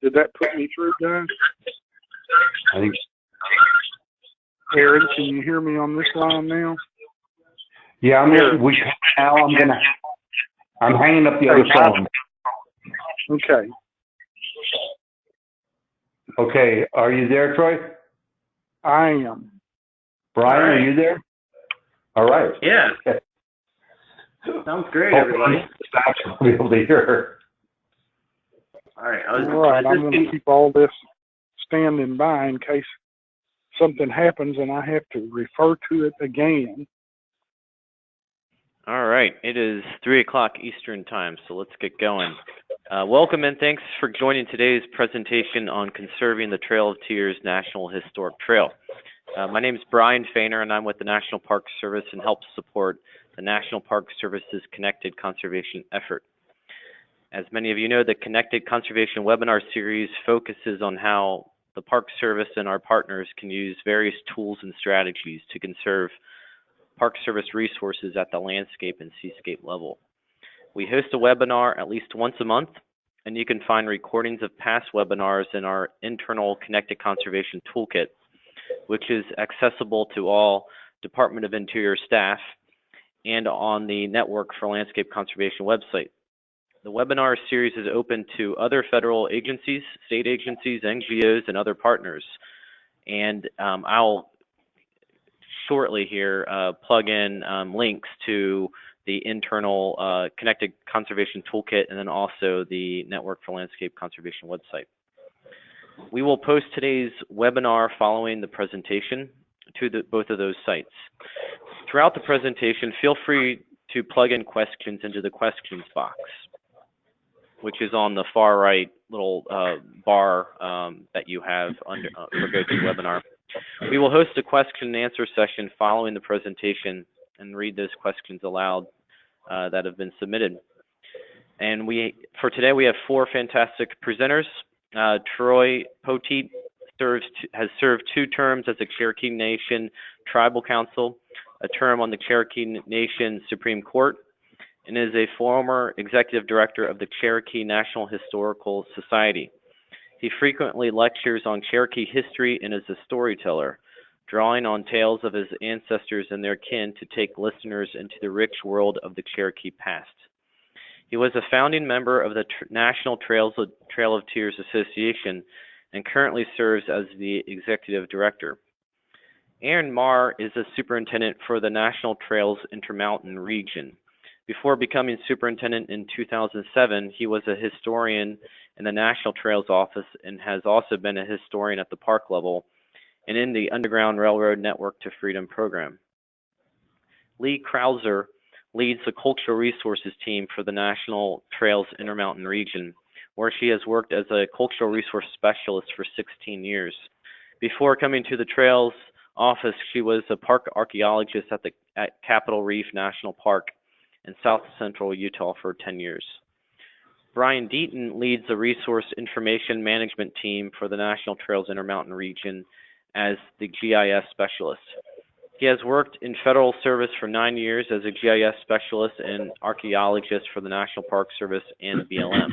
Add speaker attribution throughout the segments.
Speaker 1: Did that put me through, guys?
Speaker 2: I think.
Speaker 1: Aaron, can you hear me on this line now?
Speaker 2: Yeah, I'm hanging up the other phone.
Speaker 1: Okay.
Speaker 2: Okay, are you there, Troy?
Speaker 1: I am.
Speaker 2: Brian, are you there? All right.
Speaker 3: Yeah.
Speaker 2: Okay.
Speaker 3: Sounds great, everybody.
Speaker 2: I'll be able to hear her.
Speaker 3: All right.
Speaker 1: I'm going to keep all this standing by in case something happens and I have to refer to it again.
Speaker 4: All right. It is 3 o'clock Eastern Time, so let's get going. Welcome and thanks for joining today's presentation on Conserving the Trail of Tears National Historic Trail. My name is Brian Fainer, and I'm with the National Park Service and help support the National Park Service's Connected Conservation effort. As many of you know, the Connected Conservation webinar series focuses on how the Park Service and our partners can use various tools and strategies to conserve Park Service resources at the landscape and seascape level. We host a webinar at least once a month, and you can find recordings of past webinars in our internal Connected Conservation Toolkit, which is accessible to all Department of Interior staff and on the Network for Landscape Conservation website. The webinar series is open to other federal agencies, state agencies, NGOs, and other partners. And I'll shortly here plug in links to the internal Connected Conservation Toolkit and then also the Network for Landscape Conservation website. We will post today's webinar following the presentation to both of those sites. Throughout the presentation, feel free to plug in questions into the questions box, which is on the far right little bar that you have under for GoToWebinar. We will host a question and answer session following the presentation and read those questions aloud that have been submitted. And for today, we have 4 fantastic presenters. Troy Poteet has served 2 terms as the Cherokee Nation Tribal Council, a term on the Cherokee Nation Supreme Court, and is a former executive director of the Cherokee National Historical Society. He frequently lectures on Cherokee history and is a storyteller, drawing on tales of his ancestors and their kin to take listeners into the rich world of the Cherokee past. He was a founding member of the National Trail of Tears Association and currently serves as the executive director. Aaron Marr is a superintendent for the National Trails Intermountain region. Before becoming superintendent in 2007, he was a historian in the National Trails Office and has also been a historian at the park level and in the Underground Railroad Network to Freedom program. Lee Krauser leads the Cultural Resources team for the National Trails Intermountain region, where she has worked as a cultural resource specialist for 16 years. Before coming to the Trails office, she was a park archaeologist at Capitol Reef National Park in South Central Utah for 10 years. Brian Deaton leads the Resource Information Management team for the National Trails Intermountain region as the GIS specialist. He has worked in federal service for 9 years as a GIS specialist and archaeologist for the National Park Service and BLM.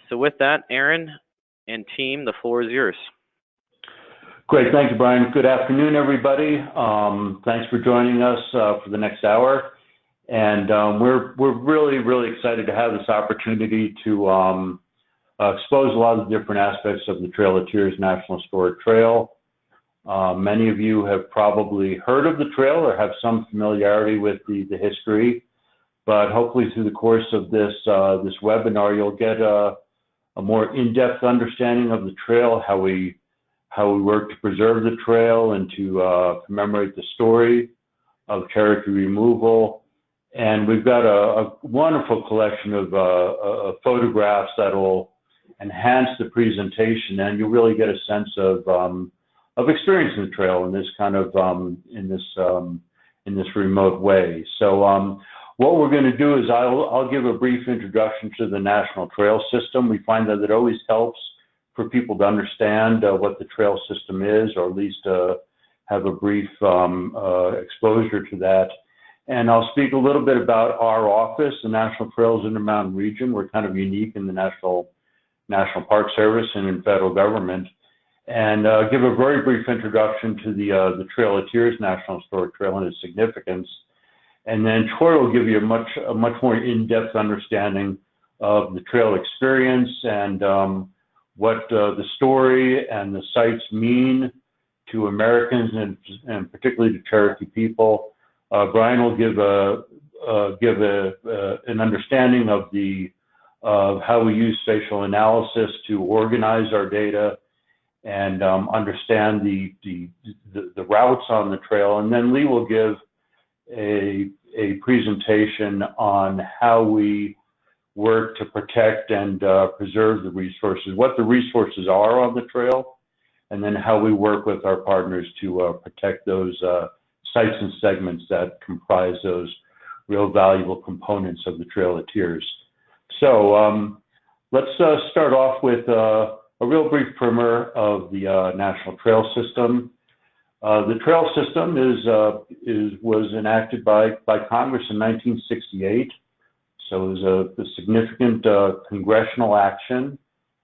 Speaker 4: So with that, Aaron and team, the floor is yours.
Speaker 2: Great, thank you, Brian. Good afternoon, everybody. Thanks for joining us for the next hour. And we're really, really excited to have this opportunity to expose a lot of the different aspects of the Trail of Tears National Historic Trail. Many of you have probably heard of the trail or have some familiarity with the history, but hopefully through the course of this webinar, you'll get a more in-depth understanding of the trail, how we work to preserve the trail and to commemorate the story of Cherokee removal. And we've got a wonderful collection of photographs that will enhance the presentation, and you'll really get a sense of experiencing the trail in this kind of in this remote way. So what we're going to do is I'll give a brief introduction to the National Trail System. We find that it always helps for people to understand what the trail system is, or at least have a brief exposure to that. And I'll speak a little bit about our office, the National Trails Intermountain region. We're kind of unique in the National National Park Service and in federal government, and give a very brief introduction to the Trail of Tears National Historic Trail and its significance. And then Troy will give you a much more in-depth understanding of the trail experience and what the story and the sites mean to Americans and particularly to Cherokee people. Brian will give an understanding of how we use spatial analysis to organize our data and understand the routes on the trail. And then Lee will give a presentation on how we work to protect and preserve the resources, what the resources are on the trail, and then how we work with our partners to protect those sites and segments that comprise those real valuable components of the Trail of Tears. So let's start off with a real brief primer of the National Trail System. The trail system was enacted by Congress in 1968. So it was a significant congressional action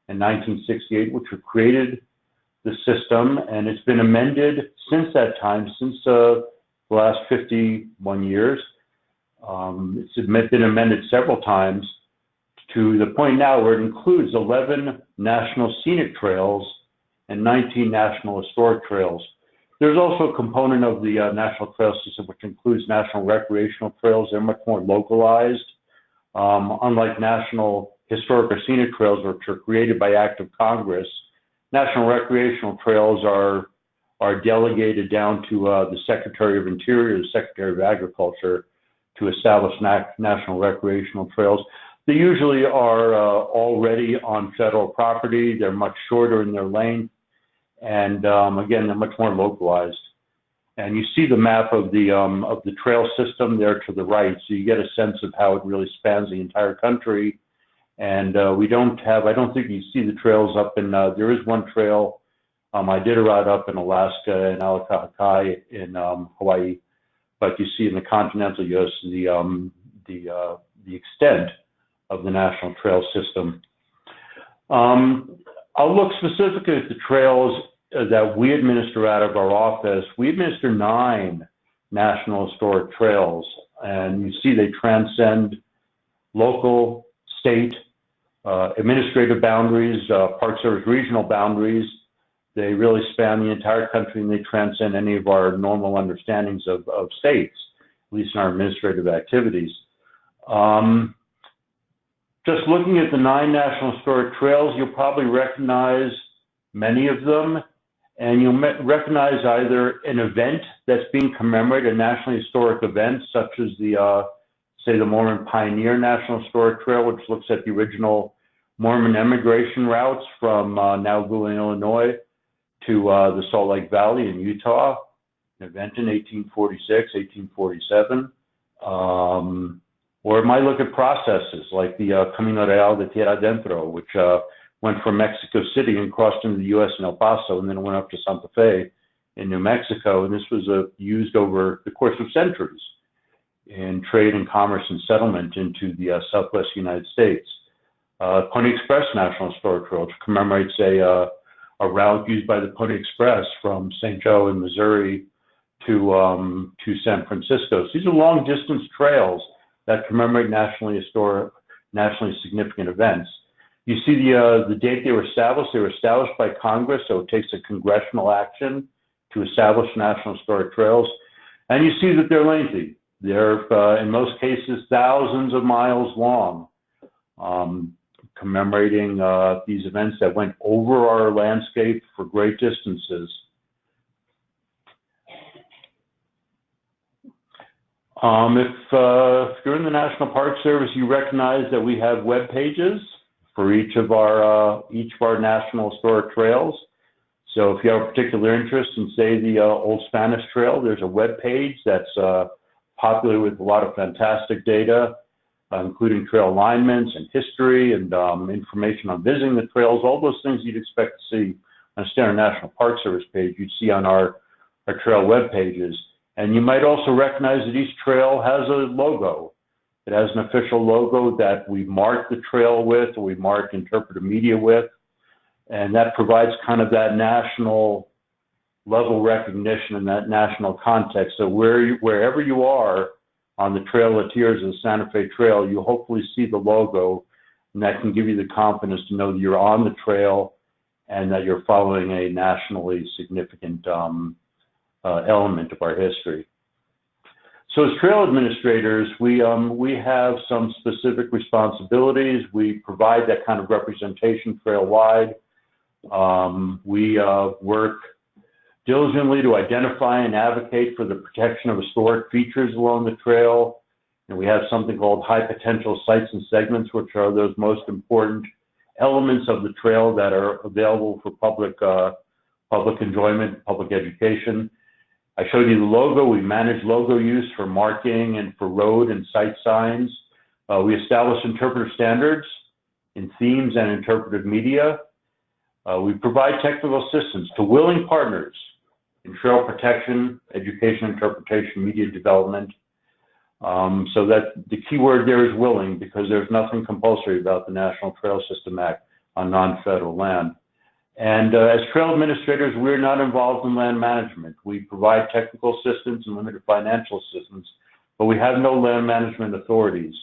Speaker 2: in 1968, which created the system, and it's been amended since that time, since the last 51 years. It's been amended several times to the point now where it includes 11 national scenic trails and 19 national historic trails. There's also a component of the National Trail System which includes national recreational trails. They're much more localized. Unlike national historic or scenic trails, which are created by act of Congress, national recreational trails are delegated down to the Secretary of Interior, the Secretary of Agriculture, to establish national recreational trails. They usually are already on federal property. They're much shorter in their length. And again, they're much more localized. And you see the map of the trail system there to the right, so you get a sense of how it really spans the entire country. And I don't think you see the trails up in, there is one trail, I did a route up in Alaska and Alakakai in Hawaii, but you see in the continental U.S. the extent of the National Trail System. I'll look specifically at the trails that we administer out of our office. We administer 9 national historic trails, and you see they transcend local, state, administrative boundaries, Park Service regional boundaries. They really span the entire country, and they transcend any of our normal understandings of states, at least in our administrative activities. Just looking at the 9 national historic trails, you'll probably recognize many of them, and you'll recognize either an event that's being commemorated, a nationally historic event, such as say the Mormon Pioneer National Historic Trail, which looks at the original Mormon emigration routes from Nauvoo, Illinois, to the Salt Lake Valley in Utah, an event in 1846, 1847. Or it might look at processes like the Camino Real de Tierra Adentro, which went from Mexico City and crossed into the U.S. in El Paso, and then went up to Santa Fe in New Mexico. And this was used over the course of centuries in trade and commerce and settlement into the Southwest United States. Pony Express National Historic Trail, which commemorates a route used by the Pony Express from St. Joe in Missouri to San Francisco. So these are long distance trails that commemorate nationally significant events. You see the date they were established. They were established by Congress, so it takes a congressional action to establish national historic trails. And you see that they're lengthy. They're, in most cases, thousands of miles long, commemorating these events that went over our landscape for great distances. If you're in the National Park Service, you recognize that we have web pages for each of our national historic trails. So if you have a particular interest in, say, the Old Spanish Trail, there's a web page that's popular with a lot of fantastic data, including trail alignments and history and information on visiting the trails, all those things you'd expect to see on a standard National Park Service page, you'd see on our trail web pages. And you might also recognize that each trail has a logo. It has an official logo that we mark the trail with, or we mark interpretive media with, and that provides kind of that national level recognition and that national context. So wherever you are on the Trail of Tears of the Santa Fe Trail, you hopefully see the logo, and that can give you the confidence to know that you're on the trail and that you're following a nationally significant element of our history. So as trail administrators, we have some specific responsibilities. We provide that kind of representation trail-wide. We work diligently to identify and advocate for the protection of historic features along the trail. And we have something called high potential sites and segments, which are those most important elements of the trail that are available for public enjoyment, public education. I showed you the logo. We manage logo use for marking and for road and site signs. We establish interpretive standards in themes and interpretive media. We provide technical assistance to willing partners in trail protection, education, interpretation, media development. So that the key word there is willing, because there's nothing compulsory about the National Trail System Act on non-federal land. And as trail administrators, we're not involved in land management. We provide technical assistance and limited financial assistance, but we have no land management authorities.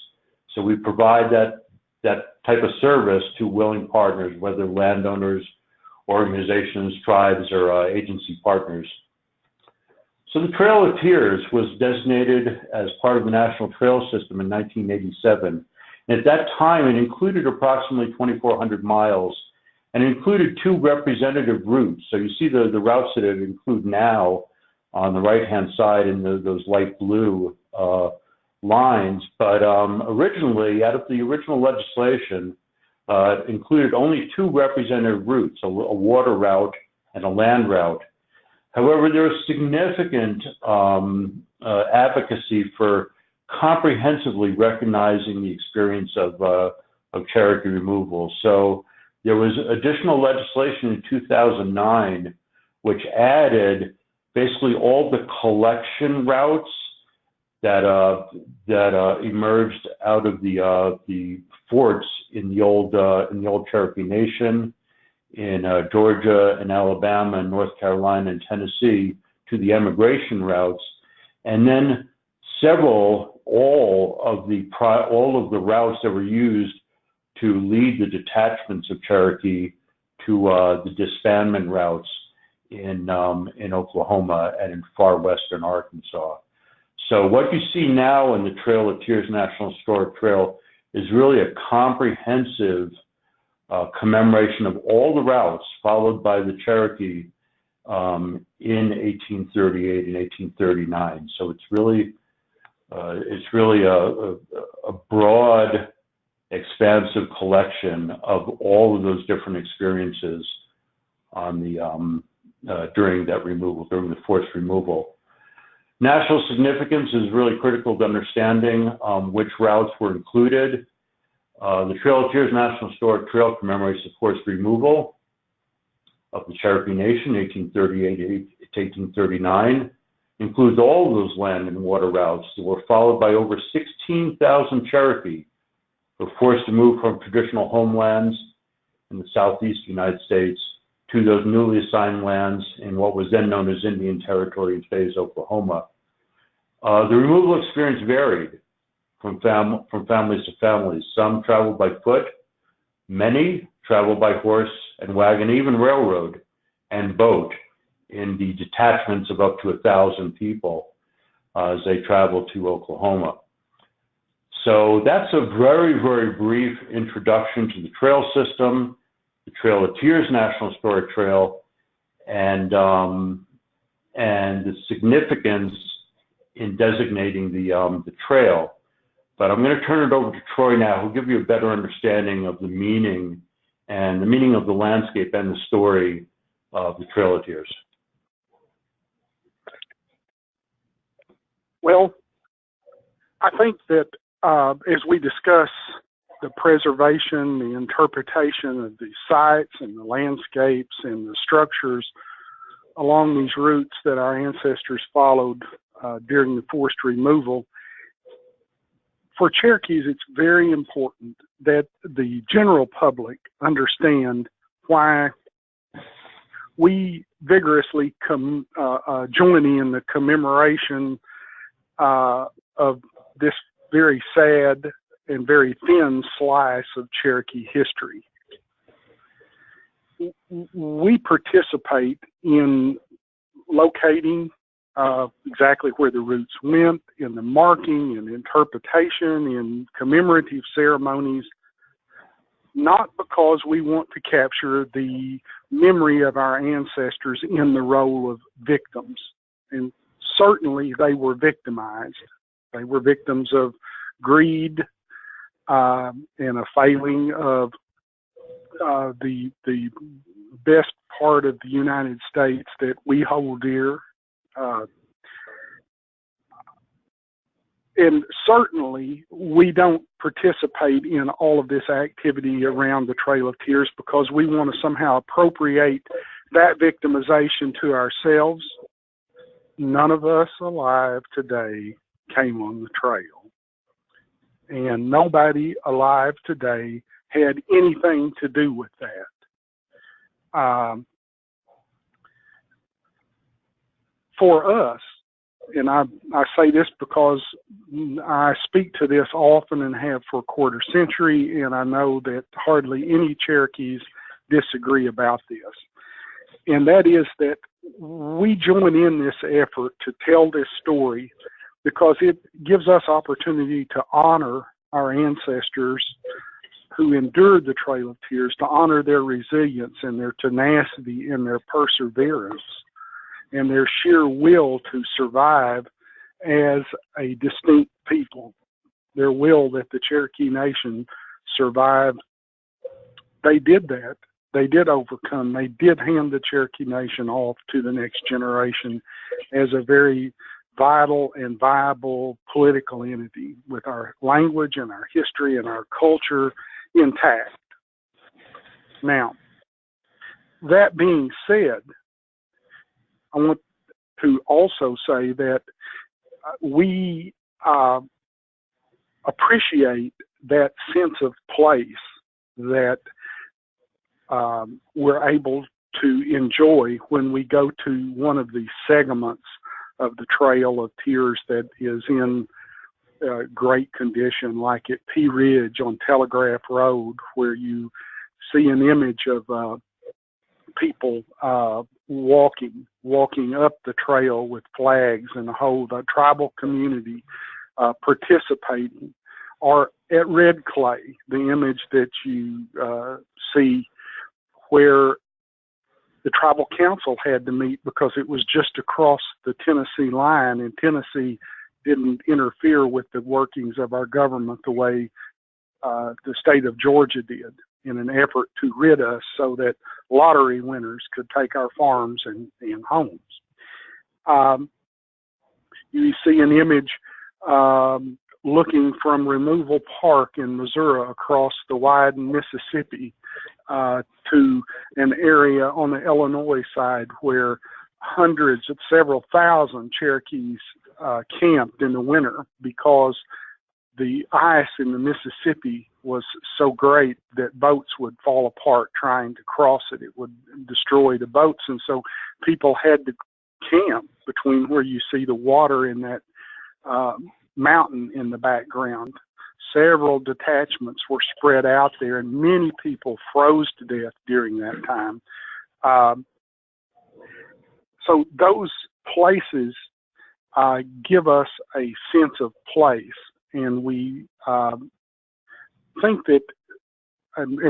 Speaker 2: So we provide that type of service to willing partners, whether landowners, organizations, tribes, or agency partners. So the Trail of Tears was designated as part of the National Trail System in 1987. And at that time, it included approximately 2,400 miles and included two representative routes. So you see the routes that it include now on the right-hand side in those light blue lines. But originally, out of the original legislation, it included only two representative routes, a water route and a land route. However, there was significant advocacy for comprehensively recognizing the experience of Cherokee removal. So there was additional legislation in 2009 which added basically all the collection routes that emerged out of the forts in the old Cherokee Nation, in Georgia and Alabama and North Carolina and Tennessee, to the emigration routes, and then all of the routes that were used to lead the detachments of Cherokee to the disbandment routes in Oklahoma and in far western Arkansas. So what you see now in the Trail of Tears National Historic Trail is really a comprehensive commemoration of all the routes followed by the Cherokee in 1838 and 1839. So it's really a broad, expansive collection of all of those different experiences on the during that removal, during the forced removal. National significance is really critical to understanding which routes were included. The Trail of Tears National Historic Trail commemorates the forced removal of the Cherokee Nation, 1838 to 1839, includes all of those land and water routes that were followed by over 16,000 Cherokee who were forced to move from traditional homelands in the southeast United States to those newly assigned lands in what was then known as Indian Territory in today's Oklahoma. The removal experience varied from families to families. Some traveled by foot, many traveled by horse and wagon, even railroad and boat in the detachments of up to 1,000 people as they traveled to Oklahoma. So that's a very, very brief introduction to the trail system, the Trail of Tears National Historic Trail, and the significance in designating the trail. But I'm going to turn it over to Troy now, who'll give you a better understanding of the meaning of the landscape and the story of the Trail of Tears.
Speaker 1: Well, I think that as we discuss the preservation, the interpretation of the sites and the landscapes and the structures along these routes that our ancestors followed during the forced removal, for Cherokees, it's very important that the general public understand why we vigorously join in the commemoration of this very sad and very thin slice of Cherokee history. We participate in locating exactly where the roots went, in the marking and interpretation, in commemorative ceremonies, not because we want to capture the memory of our ancestors in the role of victims. And certainly they were victimized. They were victims of greed and a failing of the best part of the United States that we hold dear. And certainly we don't participate in all of this activity around the Trail of Tears because we want to somehow appropriate that victimization to ourselves. None of us alive today came on the trail. And nobody alive today had anything to do with that. For us, and I say this because I speak to this often and have for a quarter century, and I know that hardly any Cherokees disagree about this. And that is that we join in this effort to tell this story because it gives us opportunity to honor our ancestors who endured the Trail of Tears, to honor their resilience and their tenacity and their perseverance and their sheer will to survive as a distinct people, their will that the Cherokee Nation survive. They did that. They did overcome. They did hand the Cherokee Nation off to the next generation as a very vital and viable political entity with our language and our history and our culture intact. Now, that being said, I want to also say that we appreciate that sense of place that we're able to enjoy when we go to one of the segments of the Trail of Tears that is in great condition, like at P Ridge on Telegraph Road, where you see an image of people walking up the trail with flags and the whole tribal community participating, or at Red Clay, the image that you see where the tribal council had to meet because it was just across the Tennessee line, and Tennessee didn't interfere with the workings of our government the way the state of Georgia did, in an effort to rid us so that lottery winners could take our farms and homes. You see an image looking from Removal Park in Missouri across the wide Mississippi to an area on the Illinois side where hundreds of several thousand Cherokees camped in the winter because the ice in the Mississippi was so great that boats would fall apart trying to cross it. It would destroy the boats. And so people had to camp between where you see the water in that mountain in the background. Several detachments were spread out there, and many people froze to death during that time. So those places give us a sense of place, and we think that,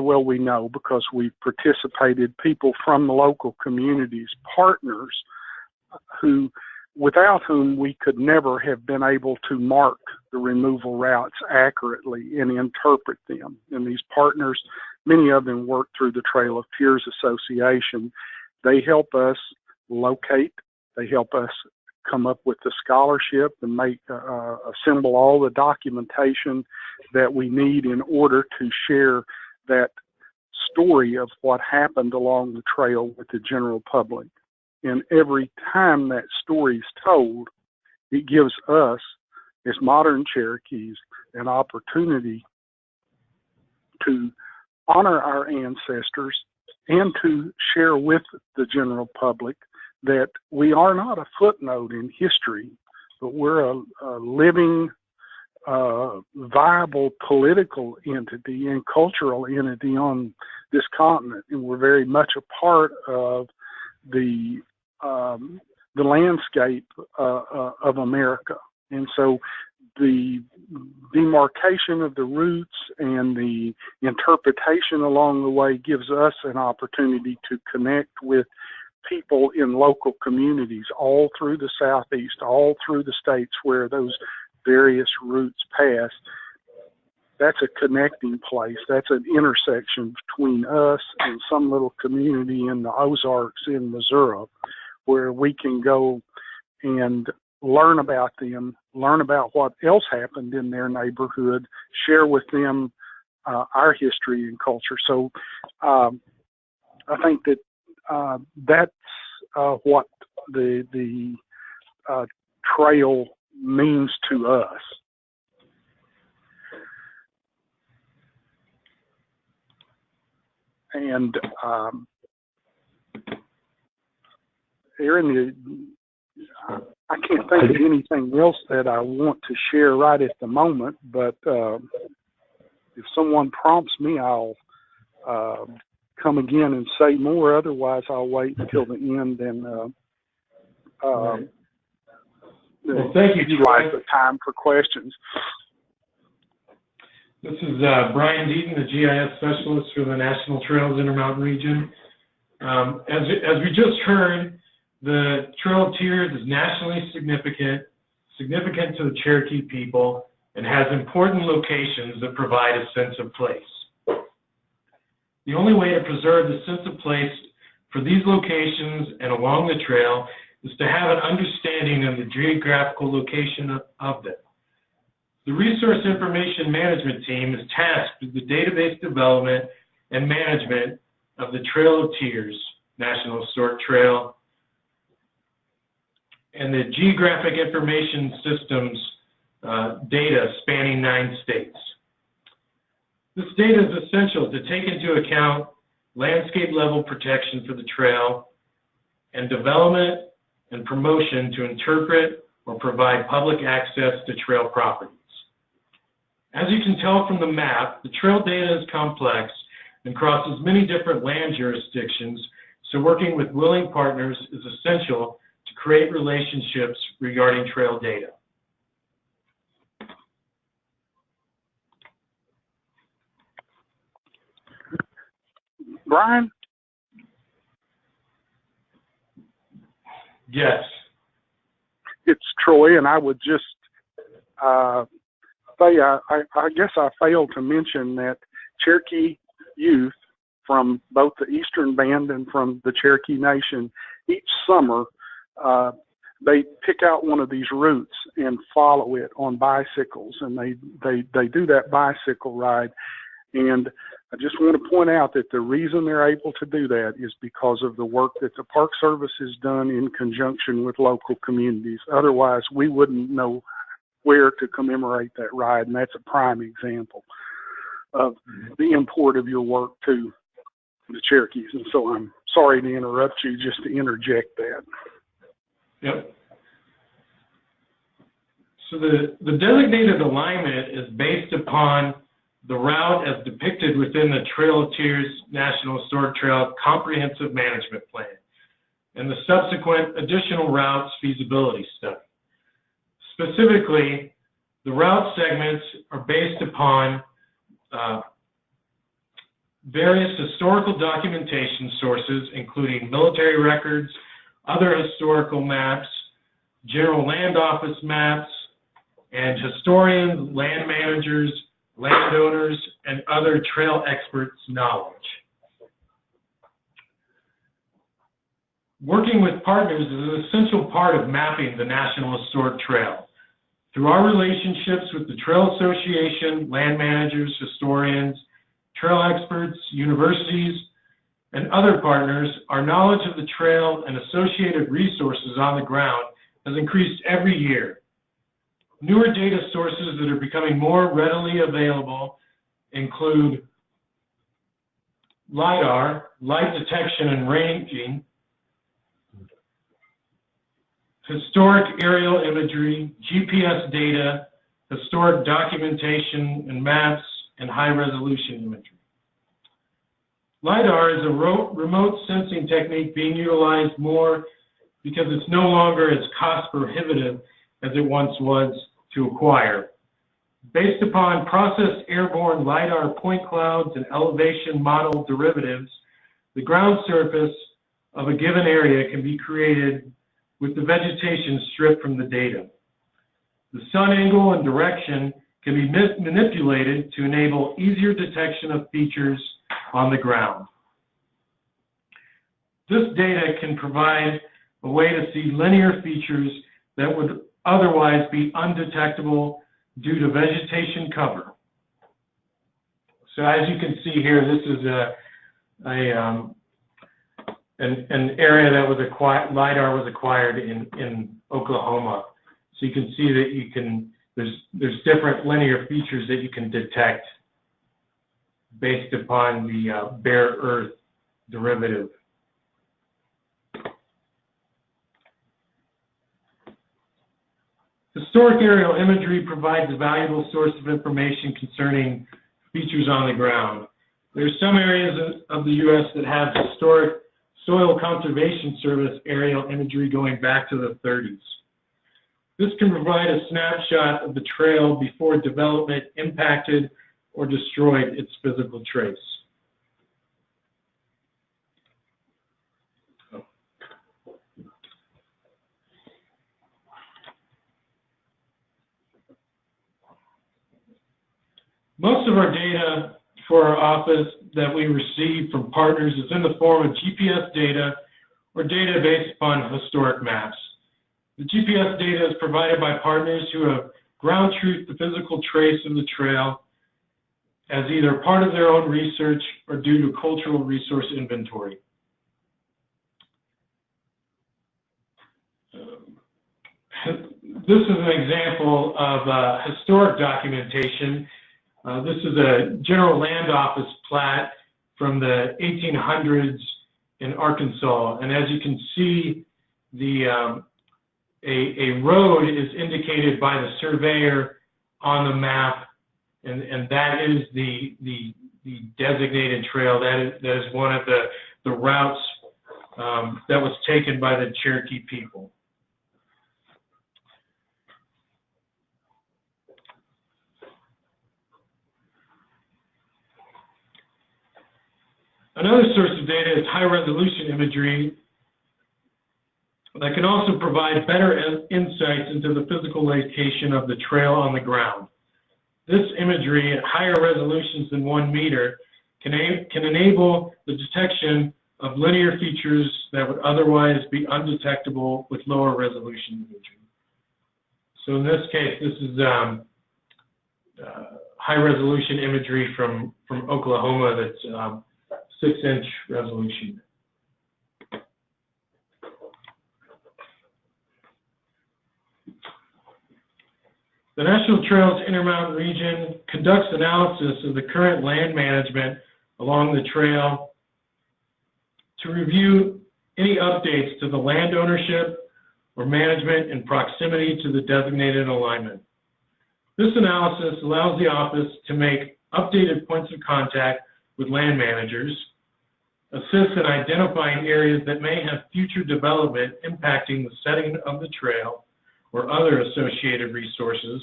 Speaker 1: well, we know because we've participated, people from the local communities, partners without whom we could never have been able to mark the removal routes accurately and interpret them. And these partners, many of them work through the Trail of Tears Association. They help us locate, they help us come up with the scholarship and assemble all the documentation that we need in order to share that story of what happened along the trail with the general public. And every time that story is told, it gives us, as modern Cherokees, an opportunity to honor our ancestors and to share with the general public that we are not a footnote in history, but we're a living, viable political entity and cultural entity on this continent, and we're very much a part of the landscape of America. And so the demarcation of the roots and the interpretation along the way gives us an opportunity to connect with people in local communities all through the Southeast, all through the states where those various routes pass. That's a connecting place. That's an intersection between us and some little community in the Ozarks in Missouri, where we can go and learn about them, learn about what else happened in their neighborhood, share with them our history and culture. So I think that that's what the trail means to us. And Aaron, I can't think of anything else that I want to share right at the moment, but if someone prompts me, I'll come again and say more. Otherwise, I'll wait until the end and
Speaker 5: well, thank you,
Speaker 1: utilize the time for questions.
Speaker 5: This is Brian Deaton, the GIS specialist for the National Trails Intermountain Region. As we just heard, the Trail of Tears is nationally significant to the Cherokee people, and has important locations that provide a sense of place. The only way to preserve the sense of place for these locations and along the trail is to have an understanding of the geographical location of them. The Resource Information Management Team is tasked with the database development and management of the Trail of Tears National Historic Trail and the Geographic Information Systems data spanning 9 states. This data is essential to take into account landscape level protection for the trail and development and promotion to interpret or provide public access to trail properties. As you can tell from the map, the trail data is complex and crosses many different land jurisdictions, so working with willing partners is essential to create relationships regarding trail data.
Speaker 1: Brian?
Speaker 5: Yes.
Speaker 1: It's Troy, and I would just say I guess I failed to mention that Cherokee youth from both the Eastern Band and from the Cherokee Nation, each summer they pick out one of these routes and follow it on bicycles, and they do that bicycle ride. And I just want to point out that the reason they're able to do that is because of the work that the Park Service has done in conjunction with local communities. Otherwise, we wouldn't know where to commemorate that ride, and that's a prime example of the import of your work to the Cherokees. And so I'm sorry to interrupt you, just to interject that.
Speaker 5: Yep. So the designated alignment is based upon the route as depicted within the Trail of Tears National Historic Trail Comprehensive Management Plan and the subsequent additional routes feasibility study. Specifically, the route segments are based upon various historical documentation sources, including military records, other historical maps, general land office maps, and historians, land managers, landowners, and other trail experts' knowledge. Working with partners is an essential part of mapping the National Historic Trail. Through our relationships with the Trail Association, land managers, historians, trail experts, universities, and other partners, our knowledge of the trail and associated resources on the ground has increased every year. Newer data sources that are becoming more readily available include Lidar, light detection and ranging, historic aerial imagery, GPS data, historic documentation and maps, and high-resolution imagery. Lidar is a remote sensing technique being utilized more because it's no longer as cost prohibitive as it once was to acquire. Based upon processed airborne Lidar point clouds and elevation model derivatives, the ground surface of a given area can be created with the vegetation stripped from the data. The sun angle and direction can be manipulated to enable easier detection of features on the ground. This data can provide a way to see linear features that would otherwise be undetectable due to vegetation cover. So as you can see here, this is an area that was acquired, Lidar was acquired in Oklahoma. So you can see that there's different linear features that you can detect based upon the bare earth derivative. Historic aerial imagery provides a valuable source of information concerning features on the ground. There are some areas of the U.S. that have historic Soil Conservation Service aerial imagery going back to the 30s. This can provide a snapshot of the trail before development impacted or destroyed its physical trace. Most of our data for our office that we receive from partners is in the form of GPS data or data based upon historic maps. The GPS data is provided by partners who have ground truthed the physical trace of the trail as either part of their own research or due to cultural resource inventory. This is an example of historic documentation. This is a General Land Office plat from the 1800s in Arkansas, and as you can see, a road is indicated by the surveyor on the map, and that is the designated trail. That is one of the routes that was taken by the Cherokee people. Another source of data is high-resolution imagery that can also provide better insights into the physical location of the trail on the ground. This imagery at higher resolutions than 1 meter can enable the detection of linear features that would otherwise be undetectable with lower resolution imagery. So in this case, this is high-resolution imagery from Oklahoma that's 6-inch resolution. The National Trails Intermountain Region conducts analysis of the current land management along the trail to review any updates to the land ownership or management in proximity to the designated alignment. This analysis allows the office to make updated points of contact with land managers, assist in identifying areas that may have future development impacting the setting of the trail or other associated resources,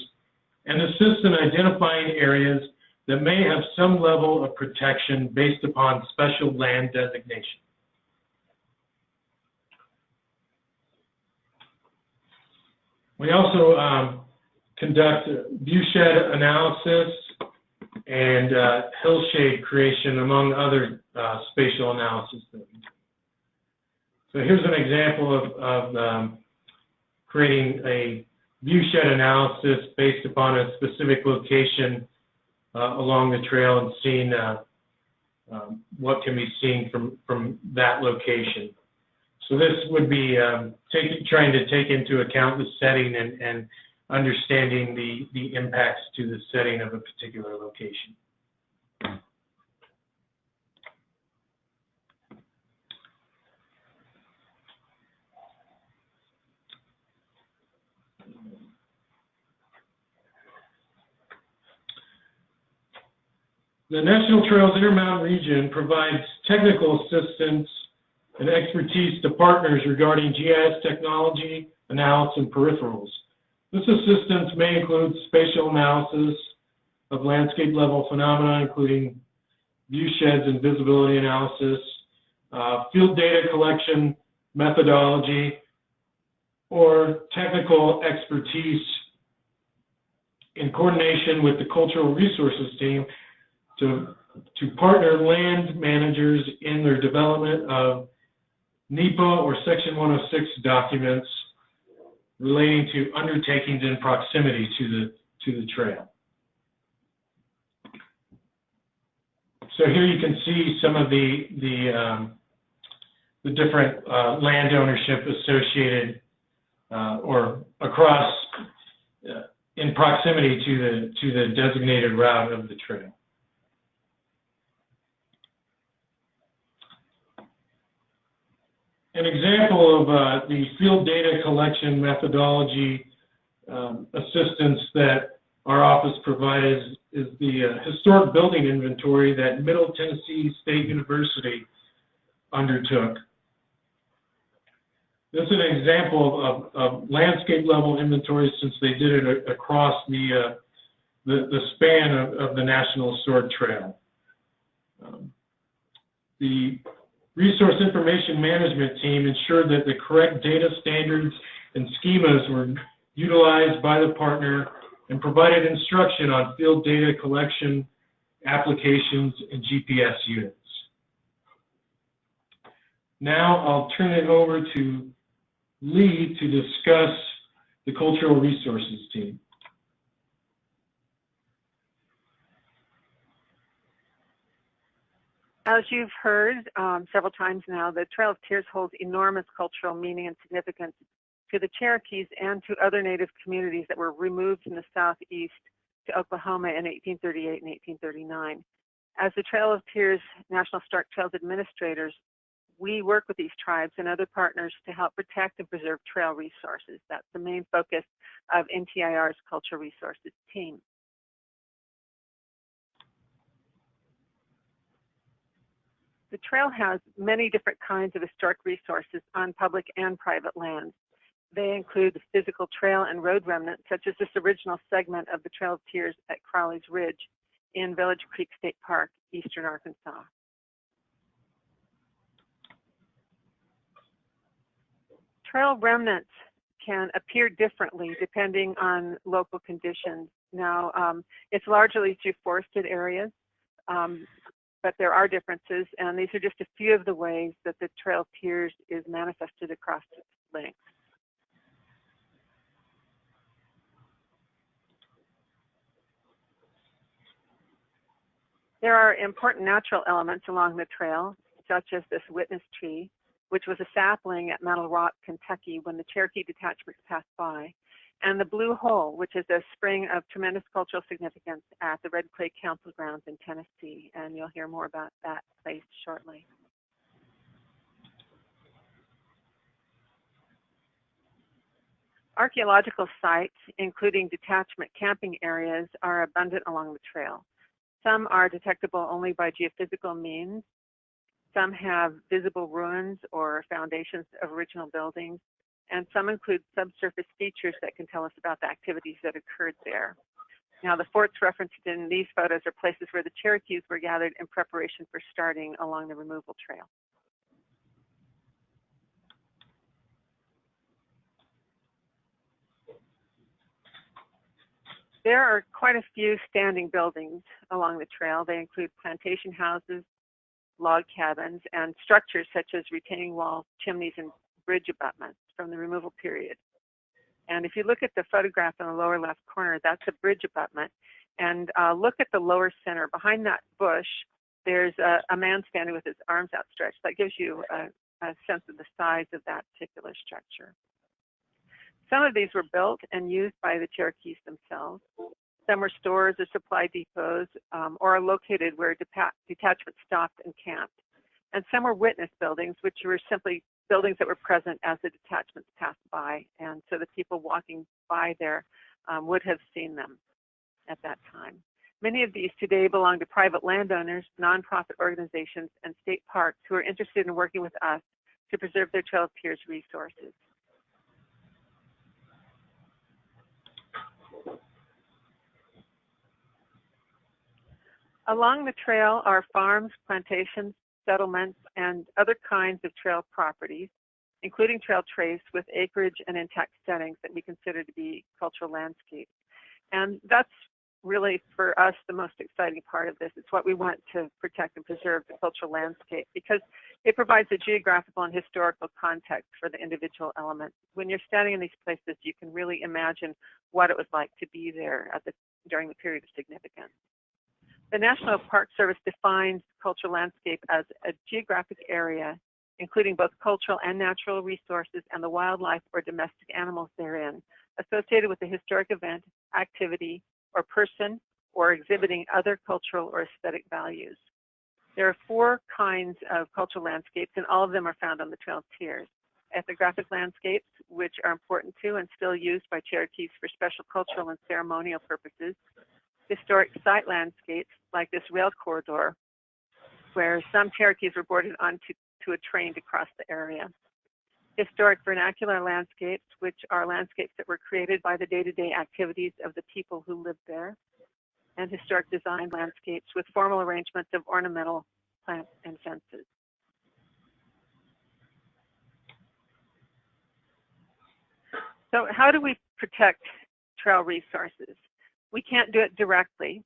Speaker 5: and assist in identifying areas that may have some level of protection based upon special land designation. We also conduct viewshed analysis and hillshade creation, among other spatial analysis that we do. So here's an example of creating a viewshed analysis based upon a specific location along the trail and seeing what can be seen from that location. So this would be trying to take into account the setting and understanding the impacts to the setting of a particular location. The National Trails Intermountain region provides technical assistance and expertise to partners regarding GIS technology, analysis, and peripherals. This assistance may include spatial analysis of landscape level phenomena, including view sheds and visibility analysis, field data collection methodology, or technical expertise in coordination with the cultural resources team to partner land managers in their development of NEPA or Section 106 documents relating to undertakings in proximity to the trail. So here you can see some of the different land ownership associated or across in proximity to the designated route of the trail. An example of the field data collection methodology assistance that our office provides is the historic building inventory that Middle Tennessee State University undertook. This is an example of landscape level inventory since they did it across the span of the National Historic Trail. The Resource Information Management team ensured that the correct data standards and schemas were utilized by the partner and provided instruction on field data collection, applications, and GPS units. Now I'll turn it over to Lee to discuss the Cultural Resources team.
Speaker 6: As you've heard several times now, the Trail of Tears holds enormous cultural meaning and significance to the Cherokees and to other Native communities that were removed from the southeast to Oklahoma in 1838 and 1839. As the Trail of Tears National Historic Trails administrators, we work with these tribes and other partners to help protect and preserve trail resources. That's the main focus of NTIR's Cultural Resources team. The trail has many different kinds of historic resources on public and private lands. They include the physical trail and road remnants, such as this original segment of the Trail of Tears at Crowley's Ridge in Village Creek State Park, eastern Arkansas. Trail remnants can appear differently depending on local conditions. Now, it's largely through forested areas, but there are differences, and these are just a few of the ways that the Trail of Tears is manifested across its length. There are important natural elements along the trail, such as this witness tree, which was a sapling at Metal Rock, Kentucky, when the Cherokee detachments passed by, and the Blue Hole, which is a spring of tremendous cultural significance at the Red Clay Council Grounds in Tennessee, and you'll hear more about that place shortly. Archaeological sites, including detachment camping areas, are abundant along the trail. Some are detectable only by geophysical means. Some have visible ruins or foundations of original buildings, and some include subsurface features that can tell us about the activities that occurred there. Now, the forts referenced in these photos are places where the Cherokees were gathered in preparation for starting along the removal trail. There are quite a few standing buildings along the trail. They include plantation houses, log cabins, and structures such as retaining walls, chimneys, and bridge abutments from the removal period. And if you look at the photograph in the lower left corner, that's a bridge abutment. And look at the lower center. Behind that bush, there's a man standing with his arms outstretched. That gives you a sense of the size of that particular structure. Some of these were built and used by the Cherokees themselves. Some were stores or supply depots or are located where detachments stopped and camped. And some were witness buildings, which were simply buildings that were present as the detachments passed by. And so the people walking by there would have seen them at that time. Many of these today belong to private landowners, nonprofit organizations, and state parks who are interested in working with us to preserve their Trail of Tears resources. Along the trail are farms, plantations, settlements, and other kinds of trail properties, including trail trace with acreage and intact settings that we consider to be cultural landscapes. And that's really, for us, the most exciting part of this. It's what we want to protect and preserve, the cultural landscape, because it provides a geographical and historical context for the individual elements. When you're standing in these places, you can really imagine what it was like to be there during the period of significance. The National Park Service defines cultural landscape as a geographic area, including both cultural and natural resources and the wildlife or domestic animals therein, associated with a historic event, activity, or person, or exhibiting other cultural or aesthetic values. There are 4 kinds of cultural landscapes, and all of them are found on the Trail of Tears. Ethnographic landscapes, which are important to and still used by Cherokees for special cultural and ceremonial purposes. Historic site landscapes, like this rail corridor, where some Cherokees were boarded onto a train to cross the area. Historic vernacular landscapes, which are landscapes that were created by the day-to-day activities of the people who lived there. And historic design landscapes with formal arrangements of ornamental plants and fences. So how do we protect trail resources? We can't do it directly.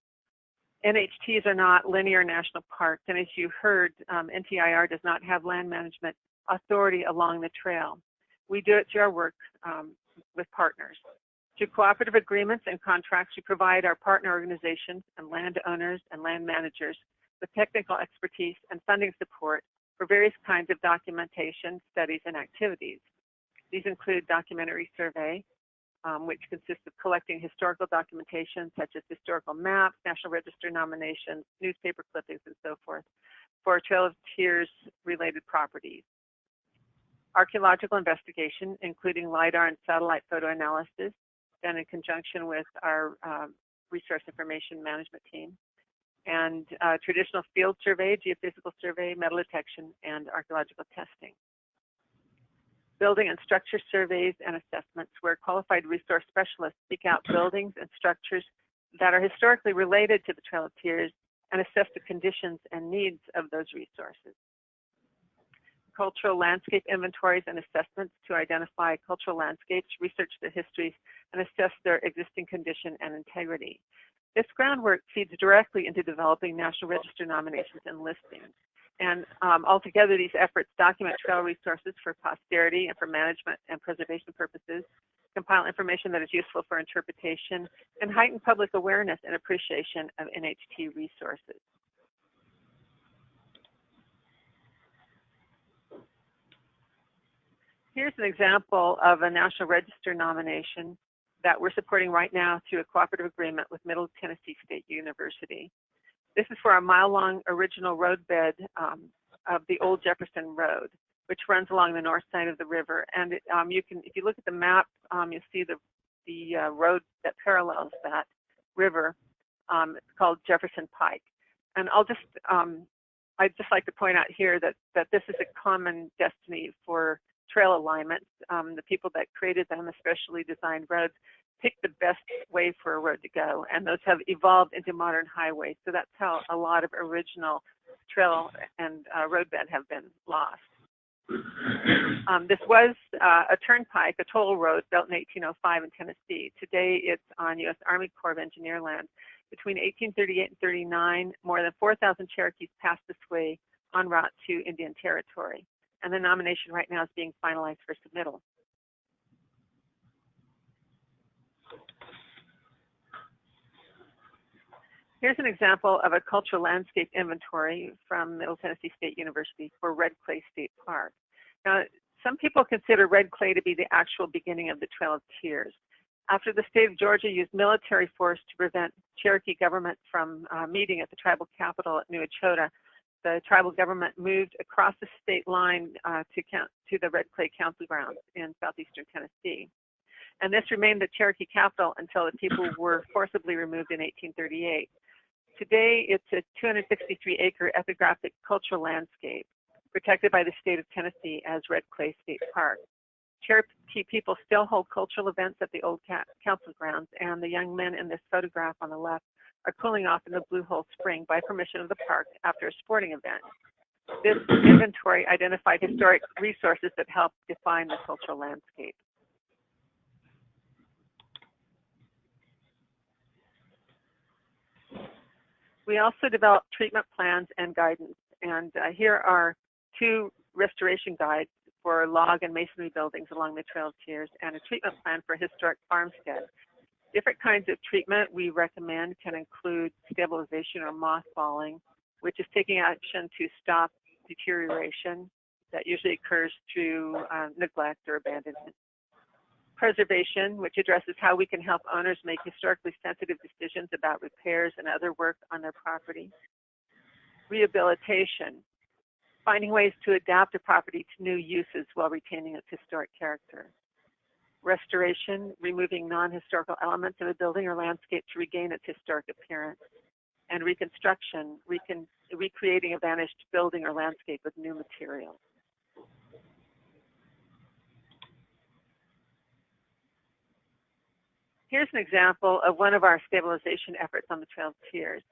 Speaker 6: NHTs are not linear national parks, and as you heard, NTIR does not have land management authority along the trail. We do it through our work with partners. Through cooperative agreements and contracts, we provide our partner organizations and landowners and land managers with technical expertise and funding support for various kinds of documentation, studies, and activities. These include documentary survey, which consists of collecting historical documentation such as historical maps, National Register nominations, newspaper clippings, and so forth for Trail of Tears related properties. Archaeological investigation, including Lidar and satellite photo analysis, done in conjunction with our resource information management team, and traditional field survey, geophysical survey, metal detection, and archaeological testing. Building and structure surveys and assessments, where qualified resource specialists seek out buildings and structures that are historically related to the Trail of Tears and assess the conditions and needs of those resources. Cultural landscape inventories and assessments to identify cultural landscapes, research their histories, and assess their existing condition and integrity. This groundwork feeds directly into developing National Register nominations and listings. And altogether, these efforts document trail resources for posterity and for management and preservation purposes, compile information that is useful for interpretation, and heighten public awareness and appreciation of NHT resources. Here's an example of a National Register nomination that we're supporting right now through a cooperative agreement with Middle Tennessee State University. This is for a mile-long original roadbed of the old Jefferson Road, which runs along the north side of the river. And you can, if you look at the map, you'll see the road that parallels that river. It's called Jefferson Pike. And I'd just like to point out here that this is a common destiny for trail alignments. The people that created them, especially designed roads, picked the best way for a road to go, and those have evolved into modern highways. So that's how a lot of original trail and roadbed have been lost. This was a turnpike, a toll road built in 1805 in Tennessee. Today it's on U.S. Army Corps of Engineer land. Between 1838 and 39, more than 4,000 Cherokees passed this way en route to Indian Territory. And the nomination right now is being finalized for submittal. Here's an example of a cultural landscape inventory from Middle Tennessee State University for Red Clay State Park. Now, Some people consider red clay to be the actual beginning of the Trail of Tears. After the state of Georgia used military force to prevent Cherokee government from meeting at the tribal capital at New Echota, the tribal government moved across the state line to the red clay council grounds in southeastern Tennessee. And this remained the Cherokee capital until the people were forcibly removed in 1838. Today, it's a 263-acre ethnographic cultural landscape protected by the state of Tennessee as Red Clay State Park. Cherokee people still hold cultural events at the old council grounds, and the young men in this photograph on the left are cooling off in the Blue Hole Spring by permission of the park after a sporting event. This inventory identified historic resources that help define the cultural landscape. We also developed treatment plans and guidance, and here are 2 restoration guides for log and masonry buildings along the Trail of Tears and a treatment plan for a historic farmstead. Different kinds of treatment we recommend can include stabilization or mothballing, which is taking action to stop deterioration that usually occurs through neglect or abandonment. Preservation, which addresses how we can help owners make historically sensitive decisions about repairs and other work on their property. Rehabilitation, finding ways to adapt a property to new uses while retaining its historic character. Restoration, removing non-historical elements of a building or landscape to regain its historic appearance. And reconstruction, recreating a vanished building or landscape with new materials. Here's an example of one of our stabilization efforts on the Trail of Tears.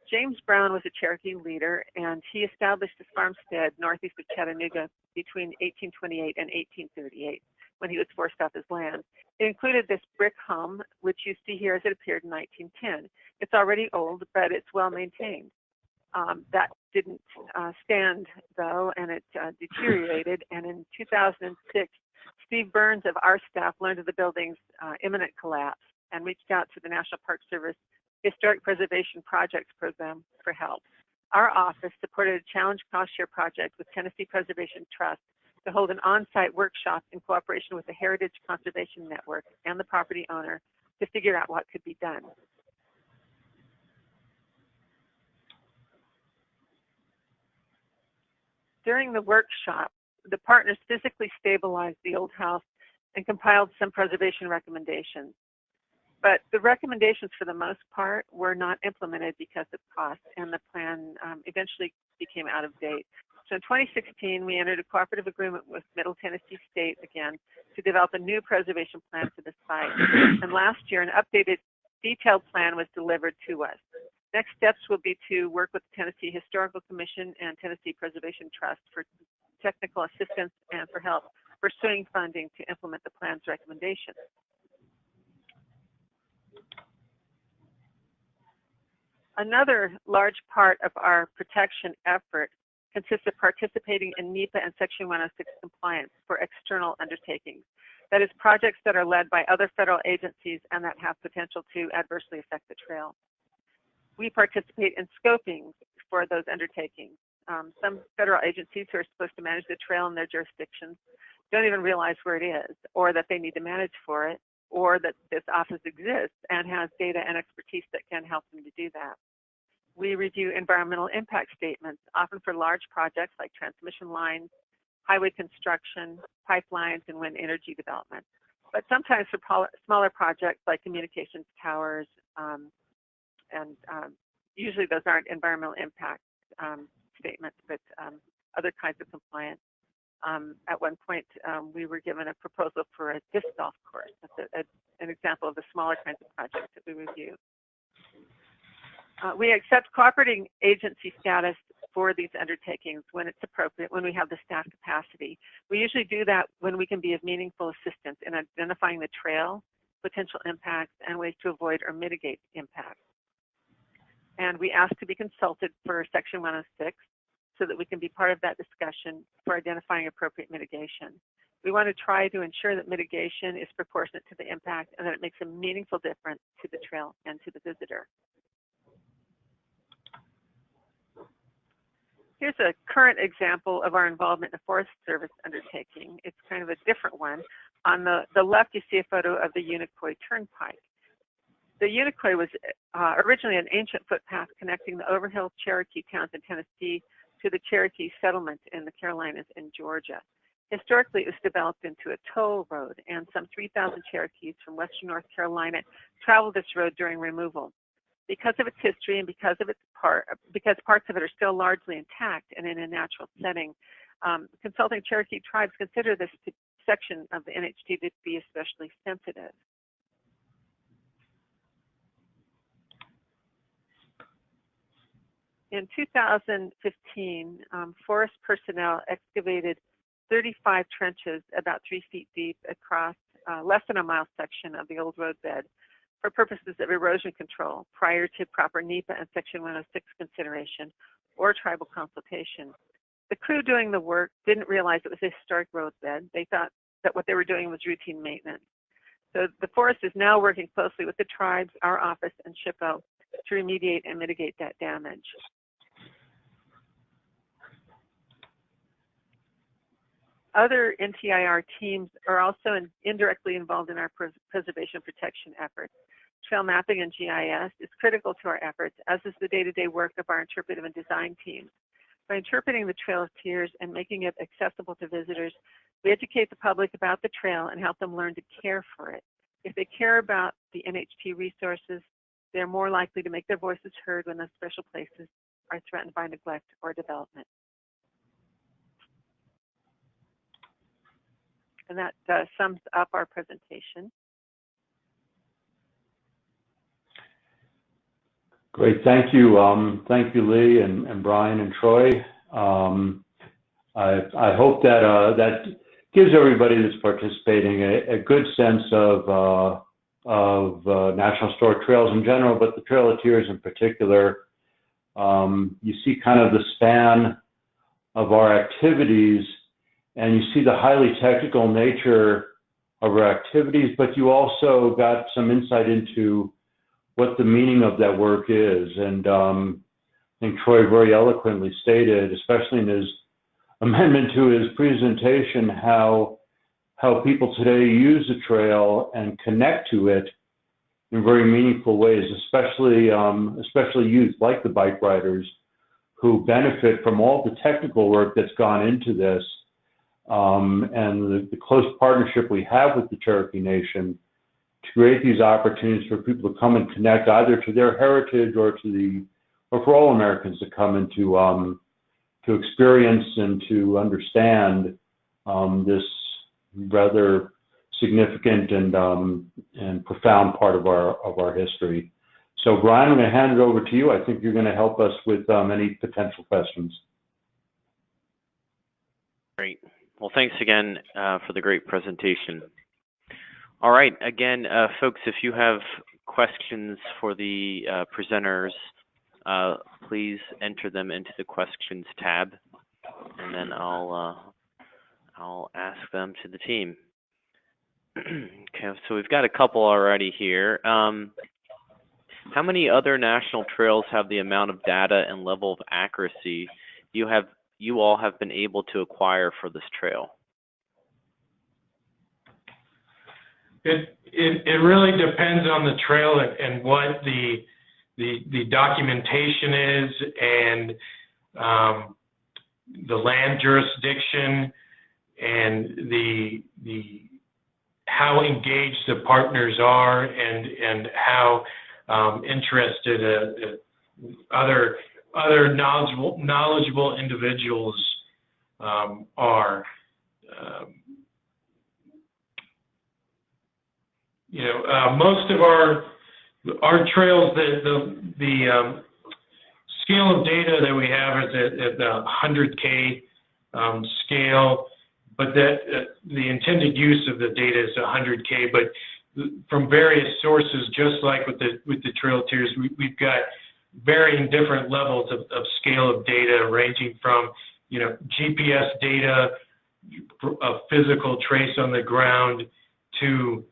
Speaker 6: James Brown was a Cherokee leader, and he established his farmstead northeast of Chattanooga between 1828 and 1838 when he was forced off his land. It included this brick home, which you see here as it appeared in 1910. It's already old, but it's well maintained. That didn't stand, though, and it deteriorated, and in 2006, Steve Burns of our staff learned of the building's imminent collapse and reached out to the National Park Service Historic Preservation Projects Program for help. Our office supported a challenge cost share project with Tennessee Preservation Trust to hold an on-site workshop in cooperation with the Heritage Conservation Network and the property owner to figure out what could be done. During the workshop, the partners physically stabilized the old house and compiled some preservation recommendations. But the recommendations, for the most part, were not implemented because of cost, and the plan eventually became out of date. So in 2016, we entered a cooperative agreement with Middle Tennessee State again to develop a new preservation plan for the site. And last year, an updated detailed plan was delivered to us. Next steps will be to work with the Tennessee Historical Commission and Tennessee Preservation Trust for technical assistance and for help pursuing funding to implement the plan's recommendations. Another large part of our protection effort consists of participating in NEPA and Section 106 compliance for external undertakings. That is, projects that are led by other federal agencies and that have potential to adversely affect the trail. We participate in scoping for those undertakings. Some federal agencies who are supposed to manage the trail in their jurisdictions don't even realize where it is, or that they need to manage for it, or that this office exists and has data and expertise that can help them to do that. We review environmental impact statements, often for large projects like transmission lines, highway construction, pipelines, and wind energy development. But sometimes for smaller projects like communications towers, usually those aren't environmental impact statements, but other kinds of compliance. At one point, we were given a proposal for a disc golf course. That's an example of the smaller kinds of projects that we review. We accept cooperating agency status for these undertakings when it's appropriate, when we have the staff capacity. We usually do that when we can be of meaningful assistance in identifying the trail, potential impacts, and ways to avoid or mitigate impacts. And we ask to be consulted for Section 106 so that we can be part of that discussion for identifying appropriate mitigation. We want to try to ensure that mitigation is proportionate to the impact and that it makes a meaningful difference to the trail and to the visitor. Here's a current example of our involvement in a Forest Service undertaking. It's kind of a different one. On the left, you see a photo of the Unicoi Turnpike. The Unicoi was originally an ancient footpath connecting the Overhill Cherokee towns in Tennessee to the Cherokee settlement in the Carolinas and Georgia. Historically, it was developed into a toll road, and some 3,000 Cherokees from western North Carolina traveled this road during removal. Because of its history and because parts of it are still largely intact and in a natural setting, consulting Cherokee tribes consider this section of the NHT to be especially sensitive. In 2015, forest personnel excavated 35 trenches about 3 feet deep across less than a mile section of the old roadbed for purposes of erosion control prior to proper NEPA and Section 106 consideration or tribal consultation. The crew doing the work didn't realize it was a historic roadbed. They thought that what they were doing was routine maintenance. So the forest is now working closely with the tribes, our office, and SHPO to remediate and mitigate that damage. Other NTIR teams are also indirectly involved in our preservation protection efforts. Trail mapping and GIS is critical to our efforts, as is the day-to-day work of our interpretive and design teams. By interpreting the Trail of Tears and making it accessible to visitors, we educate the public about the trail and help them learn to care for it. If they care about the NHT resources, they're more likely to make their voices heard when those special places are threatened by neglect or development. And that sums up our presentation.
Speaker 2: Great, thank you. Thank you, Lee and Brian and Troy. I hope that that gives everybody that's participating a good sense of National Historic Trails in general, but the Trail of Tears in particular. You see kind of the span of our activities, and you see the highly technical nature of our activities, but you also got some insight into what the meaning of that work is. And I think Troy very eloquently stated, especially in his amendment to his presentation, how people today use the trail and connect to it in very meaningful ways, especially youth like the bike riders who benefit from all the technical work that's gone into this. And the close partnership we have with the Cherokee Nation to create these opportunities for people to come and connect either to their heritage or for all Americans to come and to experience and to understand this rather significant and profound part of our history. So Brian, I'm going to hand it over to you. I think you're going to help us with any potential questions.
Speaker 4: Great. Well, thanks again for the great presentation. All right, again, folks, if you have questions for the presenters, please enter them into the questions tab, and then I'll ask them to the team. Okay, so we've got a couple already here. How many other national trails have the amount of data and level of accuracy you all have been able to acquire for this trail?
Speaker 5: It really depends on the trail and what the documentation is, and the land jurisdiction, and the how engaged the partners are, and how interested other knowledgeable individuals are. Most of our trails, the scale of data that we have is at the 100K scale, but the intended use of the data is 100K. But from various sources, just like with the Trail of Tears, we've got varying different levels of scale of data, ranging from GPS data, a physical trace on the ground, to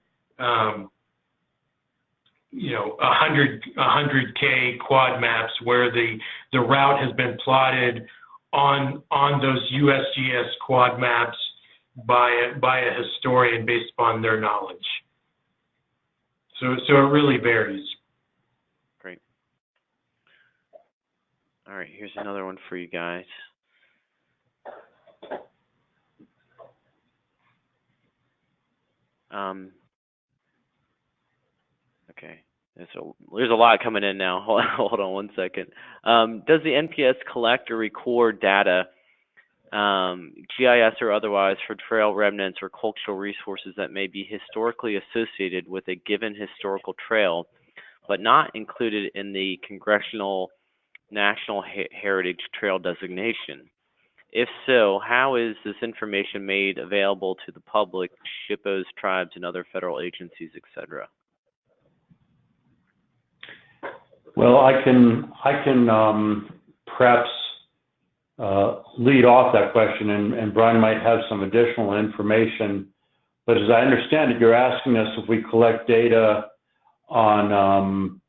Speaker 5: 100K quad maps where the route has been plotted on those USGS quad maps by a historian based upon their knowledge. So it really varies.
Speaker 4: Great. All right, here's another one for you guys. Okay, there's a lot coming in now. Hold on one second. Does the NPS collect or record data, GIS or otherwise, for trail remnants or cultural resources that may be historically associated with a given historical trail, but not included in the Congressional National Heritage Trail designation? If so, how is this information made available to the public, SHPOs, tribes, and other federal agencies, etc.?
Speaker 2: Well, I can perhaps lead off that question, and Brian might have some additional information. But as I understand it, you're asking us if we collect data on